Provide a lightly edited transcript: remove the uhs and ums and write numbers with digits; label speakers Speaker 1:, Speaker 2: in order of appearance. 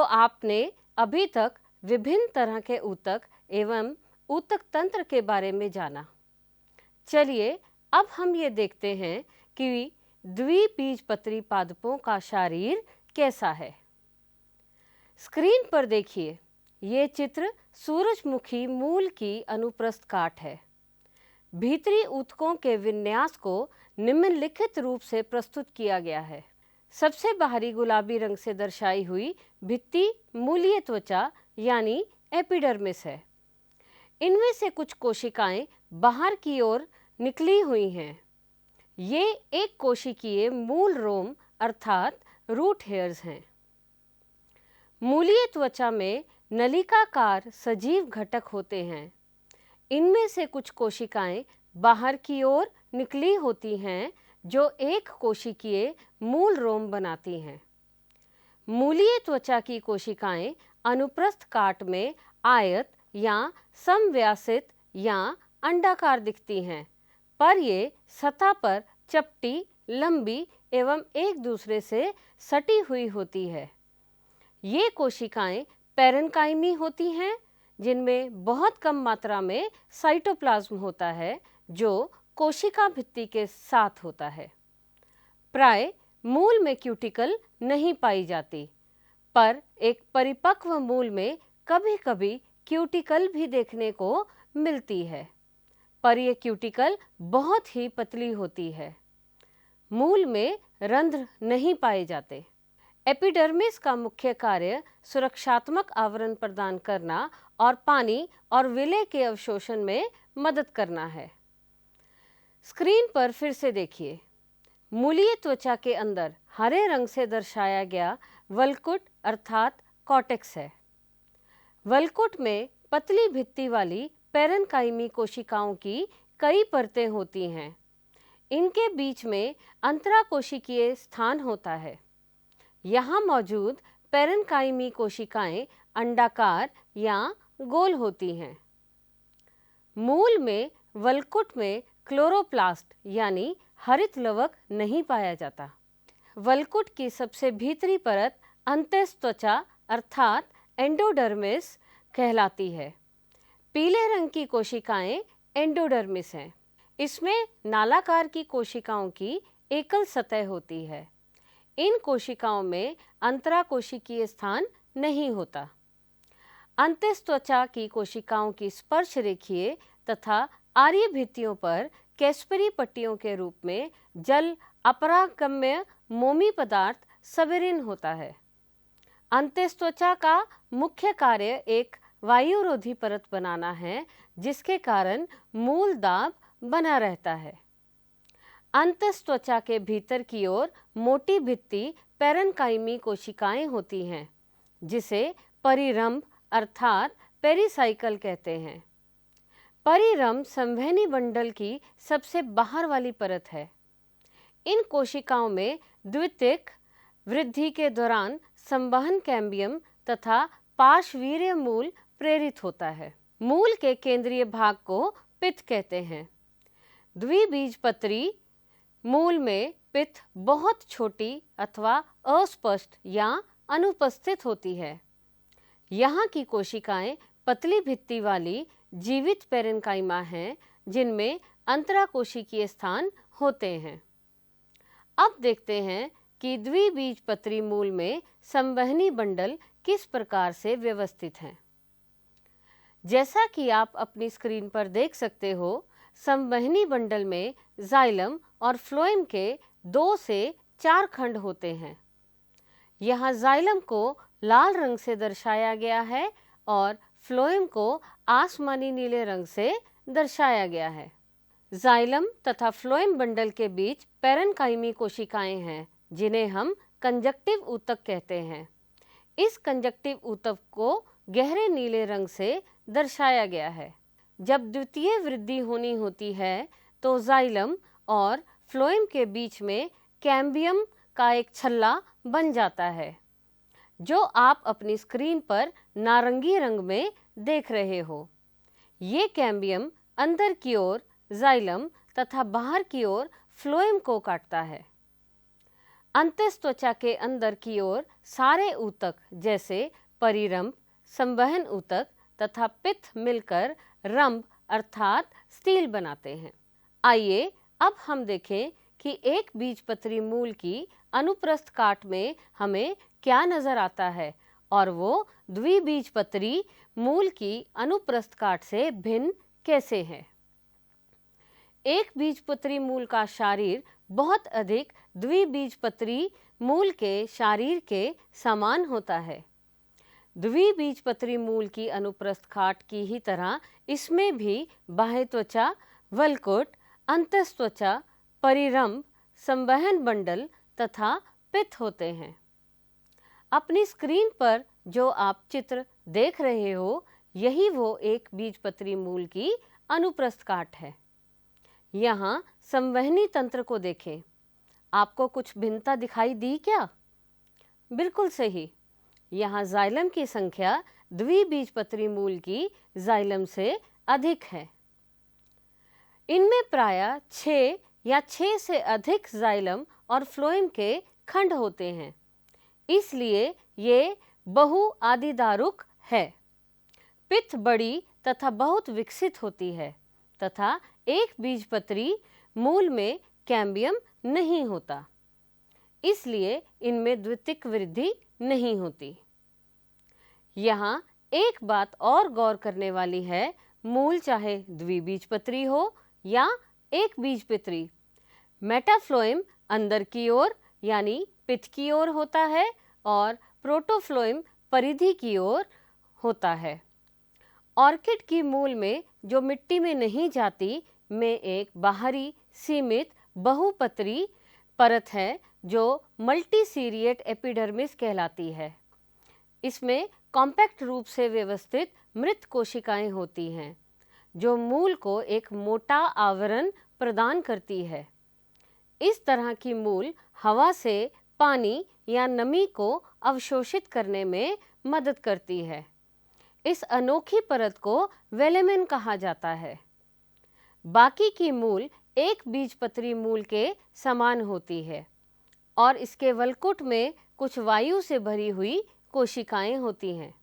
Speaker 1: तो आपने अभी तक विभिन्न तरह के ऊतक एवं ऊतक तंत्र के बारे में जाना। चलिए अब हम ये देखते हैं कि द्विबीजपत्री पादपों का शरीर कैसा है। स्क्रीन पर देखिए, ये चित्र सूरजमुखी मूल की अनुप्रस्थ काट है। भीतरी ऊतकों के विन्यास को निम्नलिखित रूप से प्रस्तुत किया गया है। सबसे बाहरी गुलाबी रंग से दर्शाई हुई भित्ति मूलीय त्वचा यानी एपिडर्मिस है। इनमें से कुछ कोशिकाएं बाहर की ओर निकली हुई हैं। ये एक कोशिकीय मूल रोम अर्थात रूट हेयर्स हैं। मूलीय त्वचा में नलिकाकार सजीव घटक होते हैं। इनमें से कुछ कोशिकाएं बाहर की ओर निकली होती हैं जो एक कोशिकीय मूल रोम बनाती हैं। मूलीय त्वचा की कोशिकाएं अनुप्रस्थ काट में आयत या समव्यासित या अंडाकार दिखती हैं, पर ये सतह पर चपटी, लंबी एवं एक दूसरे से सटी हुई होती है। ये कोशिकाएं पैरेन्काइमी होती हैं, जिनमें बहुत कम मात्रा में साइटोप्लाज्म होता है जो कोशिका भित्ति के साथ होता है। प्राय मूल में क्यूटिकल नहीं पाई जाती, पर एक परिपक्व मूल में कभी-कभी क्यूटिकल भी देखने को मिलती है, पर यह क्यूटिकल बहुत ही पतली होती है। मूल में रंध्र नहीं पाए जाते। एपिडर्मिस का मुख्य कार्य सुरक्षात्मक आवरण प्रदान करना और पानी और विलय के अवशोषण में मदद करना है। स्क्रीन पर फिर से देखिए, मूलीय त्वचा के अंदर हरे रंग से दर्शाया गया वल्कुट अर्थात कॉर्टेक्स है। वल्कुट में पतली भित्ति वाली पैरेन्काइमी कोशिकाओं की कई परतें होती हैं। इनके बीच में अंतराकोशिकीय स्थान होता है। यहाँ मौजूद पैरेन्काइमी कोशिकाएं अंडाकार या गोल होती हैं। मूल में वल्कुट में क्लोरोप्लास्ट यानी हरित लवक नहीं पाया जाता। वल्कुट की सबसे भीतरी परत अंतःत्वचा अर्थात एंडोडर्मिस कहलाती है। पीले रंग की कोशिकाएं एंडोडर्मिस हैं। इसमें नालाकार की कोशिकाओं की एकल सतह होती है। इन कोशिकाओं में अंतराकोशिकीय स्थान नहीं होता। अंतःत्वचा की कोशिकाओं की स्पर्श रेखीय तथा आर्य भित्तियों पर कैस्परी पट्टियों के रूप में जल अपरागम्य मोमी पदार्थ सबेरिन होता है। अंतःत्वचा का मुख्य कार्य एक वायुरोधी परत बनाना है, जिसके कारण मूल दाब बना रहता है। अंतःत्वचा के भीतर की ओर मोटी भित्ति पैरेन्काइमी कोशिकाएं होती हैं, जिसे परिरंभ अर्थात पेरिसाइकल कहते हैं। परिरंभ संवहनी बंडल की सबसे बाहर वाली परत है। इन कोशिकाओं में द्वितीयक वृद्धि के दौरान संवहन कैम्बियम तथा पार्श्वीर्य मूल प्रेरित होता है। मूल के केंद्रीय भाग को पित्त कहते हैं। द्विबीजपत्री मूल में पित्त बहुत छोटी अथवा अस्पष्ट या अनुपस्थित होती है। यहाँ की कोशिकाएं पतली भित्ति वाली जीवित पैरेन्काइमा हैं, जिनमें अंतराकोशिकीय स्थान होते हैं। अब देखते हैं कि द्विबीजपत्री मूल में संवहनी बंडल किस प्रकार से व्यवस्थित हैं। जैसा कि आप अपनी स्क्रीन पर देख सकते हो, संवहनी बंडल में जाइलम और फ्लोएम के 2 से 4 खंड होते हैं। यहाँ जाइलम को लाल रंग से दर्शाया गया है और फ्लोएम को आसमानी नीले रंग से दर्शाया गया है। जाइलम तथा फ्लोएम बंडल के बीच पैरेन्काइमी कोशिकाएं हैं, जिन्हें हम कंजक्टिव ऊतक कहते हैं। इस कंजक्टिव ऊतक को गहरे नीले रंग से दर्शाया गया है। जब द्वितीय वृद्धि होनी होती है तो जाइलम और फ्लोएम के बीच में कैम्बियम का एक छल्ला बन जाता है, जो आप अपनी स्क्रीन पर नारंगी रंग में देख रहे हो। ये कैम्बियम अंदर की ओर जाइलम तथा बाहर की ओर फ्लोएम को काटता है। अंतस्थ त्वचा के अंदर की ओर सारे ऊतक जैसे परिरंभ, संवहन ऊतक तथा पित्त मिलकर रंभ अर्थात स्टील बनाते हैं। आइए अब हम देखें कि एक बीजपत्री मूल की अनुप्रस्थ काट में हमें क्या नजर आता है और वो द्विबीजपत्री मूल की अनुप्रस्थ काट से भिन्न कैसे है। एक बीजपत्री मूल का शारीर बहुत अधिक द्विबीजपत्री मूल के शारीर के समान होता है। द्विबीजपत्री मूल की अनुप्रस्थ काट की ही तरह इसमें भी बाह्य त्वचा, वलकुट, अंतस्थ त्वचा, परिरंभ, संवहन बंडल तथा पित्त होते हैं। अपनी स्क्रीन पर जो आप चित्र देख रहे हो, यही वो एक बीजपत्री मूल की अनुप्रस्थ काट है। यहाँ संवहनी तंत्र को देखें। आपको कुछ भिन्नता दिखाई दी क्या? बिल्कुल सही। यहाँ जाइलम की संख्या द्विबीजपत्री मूल की जाइलम से अधिक है। इनमें प्रायः 6 या 6 से अधिक जाइलम और फ्लोएम के खंड होते हैं, इसलिए ये बहुआदिदारुक है। पित्त बड़ी तथा बहुत विकसित होती है तथा एक बीजपत्री मूल में कैम्बियम नहीं होता, इसलिए इनमें द्वितीयक वृद्धि नहीं होती। यहाँ एक बात और गौर करने वाली है, मूल चाहे द्विबीजपत्री हो या एक बीजपत्री, मेटाफ्लोएम अंदर की ओर यानी पित्त की ओर होता है और प्रोटोफ्लोएम परिधि की ओर होता है। ऑर्किड की मूल में जो मिट्टी में नहीं जाती में एक बाहरी सीमित बहुपत्री परत है जो मल्टीसीरिएट एपिडर्मिस कहलाती है। इसमें कॉम्पैक्ट रूप से व्यवस्थित मृत कोशिकाएं होती हैं जो मूल को एक मोटा आवरण प्रदान करती है। इस तरह की मूल हवा से पानी या नमी को अवशोषित करने में मदद करती है। इस अनोखी परत को वेलेमेन कहा जाता है। बाकी की मूल एक बीजपत्री मूल के समान होती है और इसके वलकुट में कुछ वायु से भरी हुई कोशिकाएं होती हैं।